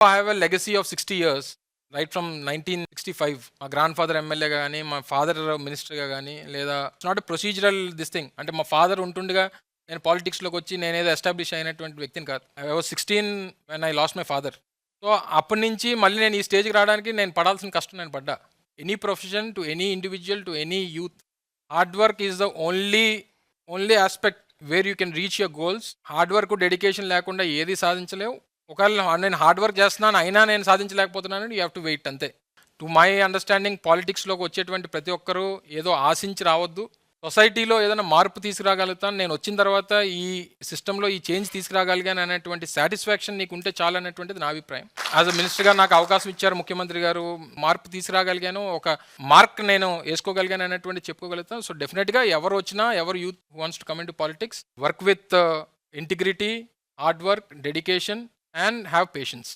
I have a legacy of 60 years, right from 1965. మా grand father ఎమ్మెల్యేగా కానీ, మా ఫాదర్ మినిస్టర్గా కానీ, లేదా it's not a procedural this thing. అంటే మా ఫాదర్ ఉంటుండగా నేను పాలిటిక్స్లోకి వచ్చి నేనేదో ఎస్టాబ్లిష్ అయినటువంటి వ్యక్తిని కాదు. I was 16 when I lost my father. So అప్పటి నుంచి మళ్ళీ నేను ఈ స్టేజ్కి రావడానికి నేను పడాల్సిన కష్టం నేను పడ్డా. Any profession, to any individual, to any youth, hard work is the only aspect where you can reach your goals. Hard work, dedication లేకుండా ఏది సాధించలేవు. ఒకవేళ నేను హార్డ్ వర్క్ చేస్తున్నాను అయినా నేను సాధించలేకపోతున్నాను, యూ హ్యావ్ టు వెయిట్ అంతే. టు మై అండర్స్టాండింగ్ పాలిటిక్స్లోకి వచ్చేటువంటి ప్రతి ఒక్కరూ ఏదో ఆశించి రావద్దు. సొసైటీలో ఏదైనా మార్పు తీసుకురాగలుగుతాను, నేను వచ్చిన తర్వాత ఈ సిస్టంలో ఈ చేంజ్ తీసుకురాగలిగాను అనేటువంటి సాటిస్ఫాక్షన్ నీకు ఉంటే చాలు అనేటువంటిది నా అభిప్రాయం. యాజ్ అ మినిస్టర్గా నాకు అవకాశం ఇచ్చారు ముఖ్యమంత్రి గారు, మార్పు తీసుకురాగలిగాను, ఒక మార్క్ నేను వేసుకోగలిగాను అనేటువంటి చెప్పుకోగలుగుతాను. సో డెఫినెట్గా ఎవరు వచ్చినా, ఎవరు youth wants to come in to politics, work with integrity, hard work, dedication and have patience.